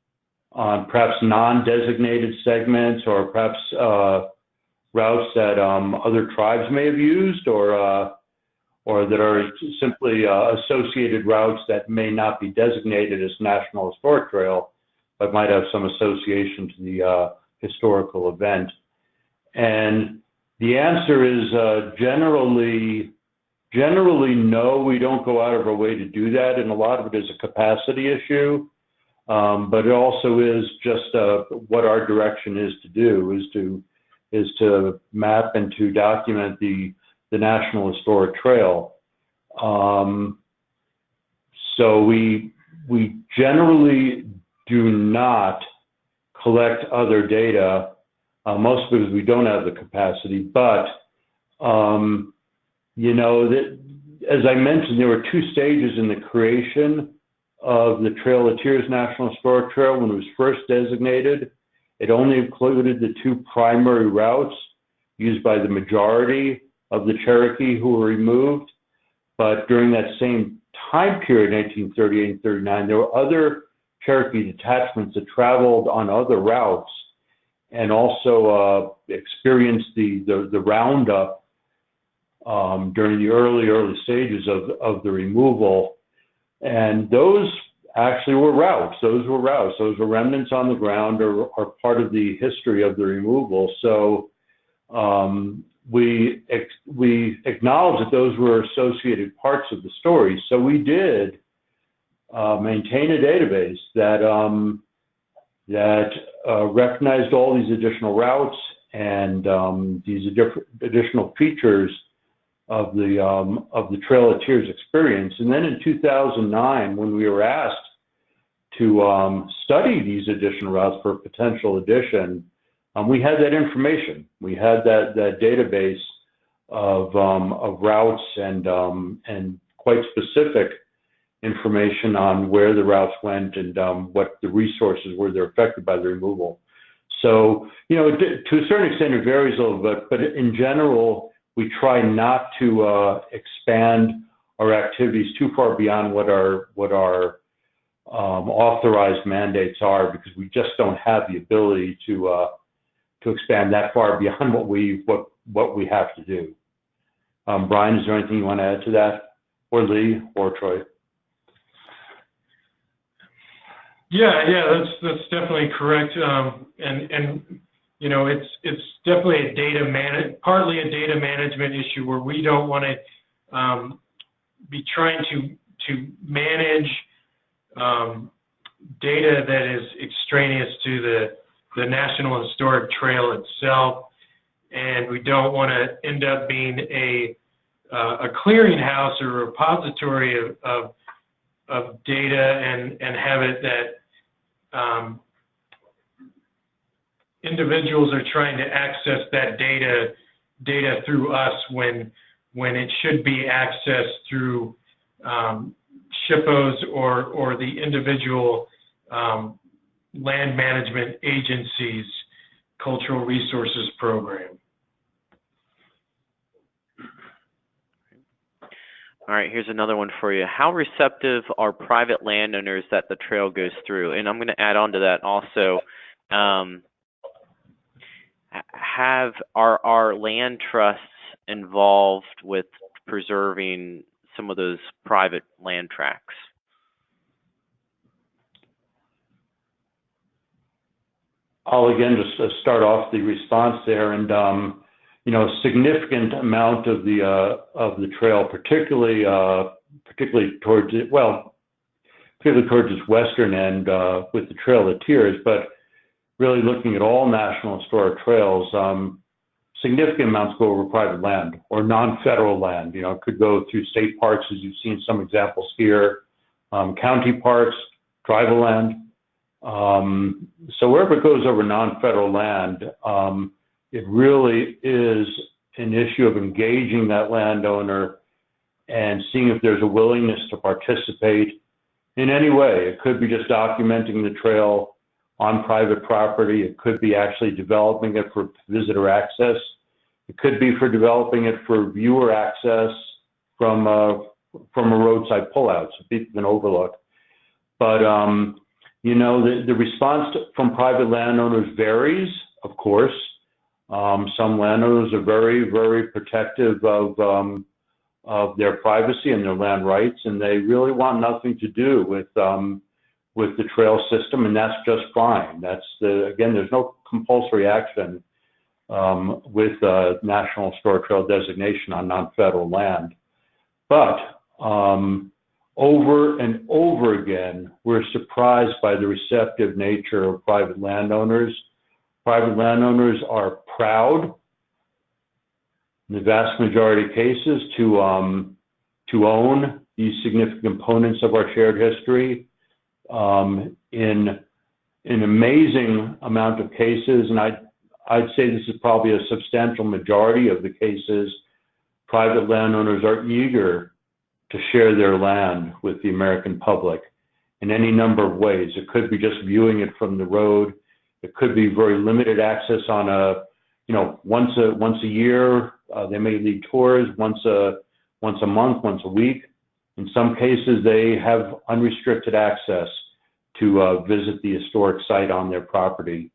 Speaker 2: perhaps non-designated segments, or perhaps routes that other tribes may have used, or that are simply associated routes that may not be designated as National Historic Trail, but might have some association to the historical event. And the answer is generally no, we don't go out of our way to do that, and a lot of it is a capacity issue. But it also is just what our direction is to do, is to map and to document the National Historic Trail. So we generally do not collect other data, mostly because we don't have the capacity. But you know, that, as I mentioned, there were two stages in the creation of the Trail of Tears National Historic Trail. When it was first designated, it only included the two primary routes used by the majority of the Cherokee who were removed. But during that same time period, 1938 and 39, there were other Cherokee detachments that traveled on other routes and also experienced the roundup during the early stages of the removal. And those actually were routes. Those were remnants on the ground, or part of the history of the removal. So we acknowledge that those were associated parts of the story. So we did maintain a database that recognized all these additional routes and these additional features of the Trail of Tears experience. And then in 2009, when we were asked to study these additional routes for potential addition, we had that information. We had that database of routes and quite specific information on where the routes went and what the resources were that are affected by the removal. So, you know, to a certain extent, it varies a little bit, but in general, we try not to expand our activities too far beyond what our authorized mandates are, because we just don't have the ability to expand that far beyond what we have to do. Brian, is there anything you want to add to that, or Lee, or Troy?
Speaker 5: Yeah, that's definitely correct. And you know, it's definitely partly a data management issue, where we don't want to be trying to manage data that is extraneous to the National Historic Trail itself, and we don't want to end up being a clearinghouse or repository of data and have it that individuals are trying to access that data through us when it should be accessed through SHPOs or the individual land management agencies' cultural resources program.
Speaker 4: All right, here's another one for you. How receptive are private landowners that the trail goes through? And I'm going to add on to that also. are land trusts involved with preserving some of those private land tracts?
Speaker 2: I'll again just start off the response there, and you know, a significant amount of the trail, particularly towards it, well, particularly towards its western end with the Trail of Tears, but really looking at all National Historic Trails, significant amounts go over private land or non-federal land. You know, it could go through state parks, as you've seen some examples here, county parks, tribal land. So wherever it goes over non-federal land, it really is an issue of engaging that landowner and seeing if there's a willingness to participate in any way. It could be just documenting the trail on private property. It could be actually developing it for visitor access. It could be for developing it for viewer access from a roadside pullout so people can overlook. But you know, the response from private landowners varies, of course. Some landowners are very, very protective of their privacy and their land rights, and they really want nothing to do with the trail system, and that's just fine. That's again, there's no compulsory action with National Historic Trail designation on non-federal land. But over and over again, we're surprised by the receptive nature of private landowners. Private landowners are proud, in the vast majority of cases, to own these significant components of our shared history. In an amazing amount of cases, and I'd say this is probably a substantial majority of the cases, private landowners are eager to share their land with the American public in any number of ways. It could be just viewing it from the road. It could be very limited access on a, you know, once a year. They may lead tours once a month, once a week. In some cases, they have unrestricted access to visit the historic site on their property.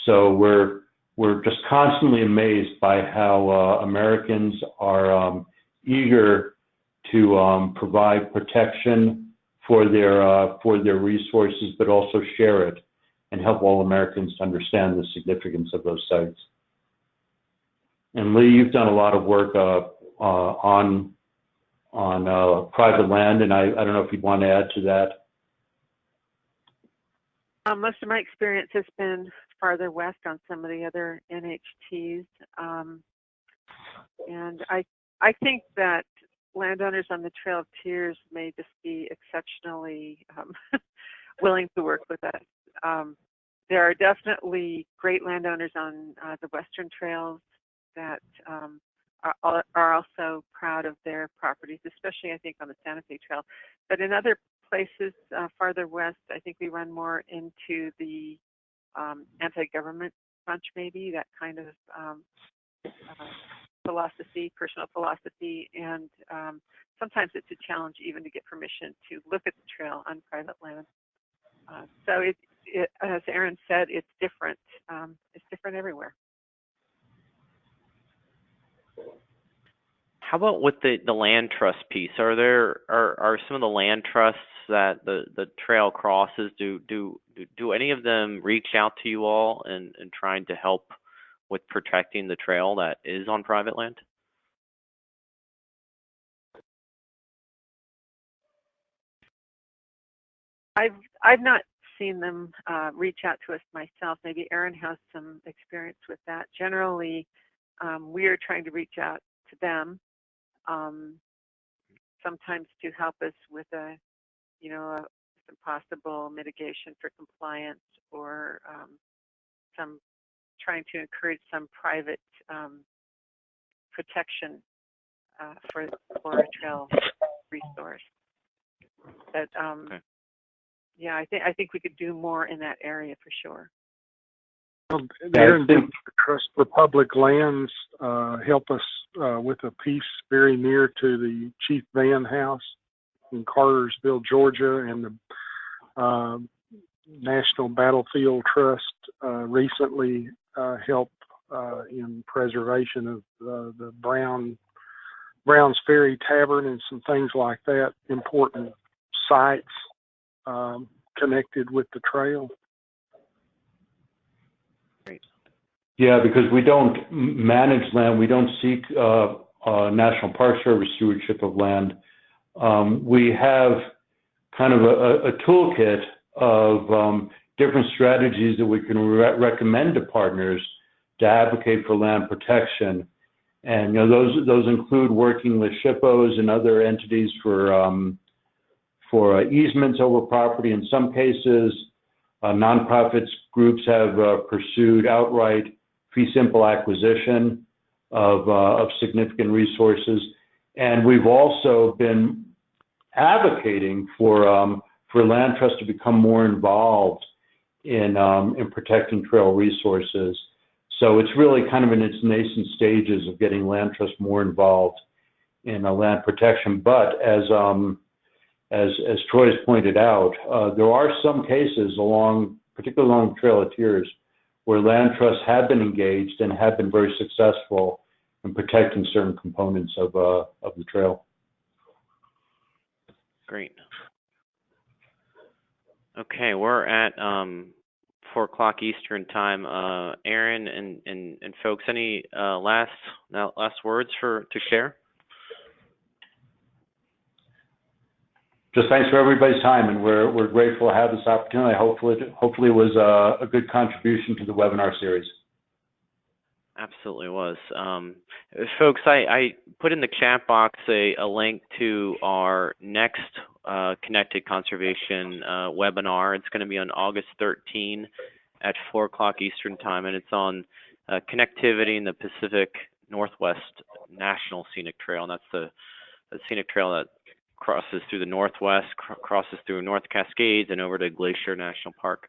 Speaker 2: So we're just constantly amazed by how Americans are eager to provide protection for their resources, but also share it and help all Americans to understand the significance of those sites. And Lee, you've done a lot of work on private land, and I don't know if you'd want to add to that.
Speaker 6: Most of my experience has been farther west on some of the other NHTs, and I think that landowners on the Trail of Tears may just be exceptionally willing to work with us. There are definitely great landowners on the Western Trails that are also proud of their properties, especially I think on the Santa Fe Trail. But in other places farther west, I think we run more into the anti-government bunch, maybe, that kind of philosophy, personal philosophy, and sometimes it's a challenge even to get permission to look at the trail on private land. So as Aaron said, it's different. It's different everywhere.
Speaker 4: How about with the land trust piece? Are some of the land trusts that the trail crosses, do any of them reach out to you all and trying to help with protecting the trail that is on private land?
Speaker 6: I've not seen them reach out to us myself. Maybe Aaron has some experience with that. Generally, we are trying to reach out to them, sometimes to help us with some possible mitigation for compliance, or some trying to encourage some private protection for a trail resource. But
Speaker 4: Okay.
Speaker 6: yeah, I think we could do more in that area for sure.
Speaker 1: Well, the Aaron Trust for Public Lands help us with a piece very near to the Chief Vann House in Cartersville, Georgia, and the National Battlefield Trust recently helped in preservation of the Brown's Ferry Tavern and some things like that, important sites connected with the trail.
Speaker 4: Great.
Speaker 2: Yeah, because we don't manage land, we don't seek National Park Service stewardship of land. We have kind of a toolkit of different strategies that we can recommend to partners to advocate for land protection. And those include working with SHPOs and other entities for easements over property. In some cases, nonprofits groups have pursued outright fee simple acquisition of significant resources, and we've also been advocating for land trusts to become more involved in protecting trail resources. So it's really kind of in its nascent stages of getting land trusts more involved in land protection. But as Troy has pointed out, there are some cases particularly along the Trail of Tears, where land trusts have been engaged and have been very successful in protecting certain components of the trail.
Speaker 4: Great. Okay, we're at 4 o'clock Eastern time. Aaron and folks, any last words to share?
Speaker 2: Just thanks for everybody's time, and we're grateful to have this opportunity. Hopefully it was a good contribution to the webinar series.
Speaker 4: Absolutely was. Folks, I put in the chat box a link to our next Connected Conservation webinar. It's going to be on August 13 at 4 o'clock Eastern time, and it's on connectivity in the Pacific Northwest National Scenic Trail. And that's the scenic trail that crosses through the Northwest, crosses through North Cascades and over to Glacier National Park.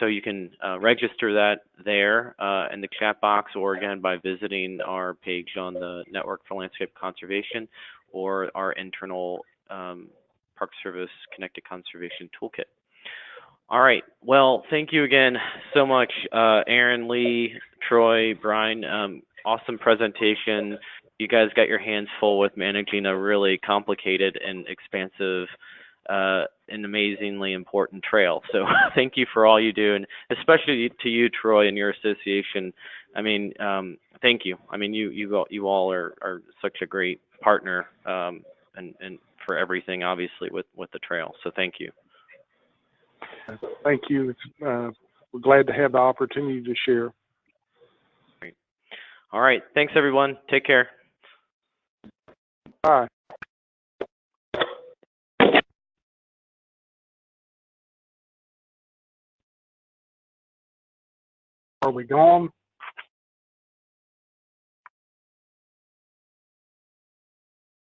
Speaker 4: So you can register that there in the chat box, or again by visiting our page on the Network for Landscape Conservation or our internal Park Service Connected Conservation Toolkit. All right. Well, thank you again so much, Aaron, Lee, Troy, Brian. Awesome presentation. You guys got your hands full with managing a really complicated and expansive and amazingly important trail. So thank you for all you do, and especially to you, Troy, and your association. I mean, thank you. I mean, you all are such a great partner and for everything, obviously, with the trail. So thank you.
Speaker 1: Thank you. We're glad to have the opportunity to share.
Speaker 4: Great. All right. Thanks, everyone. Take care.
Speaker 1: Bye. Are we gone?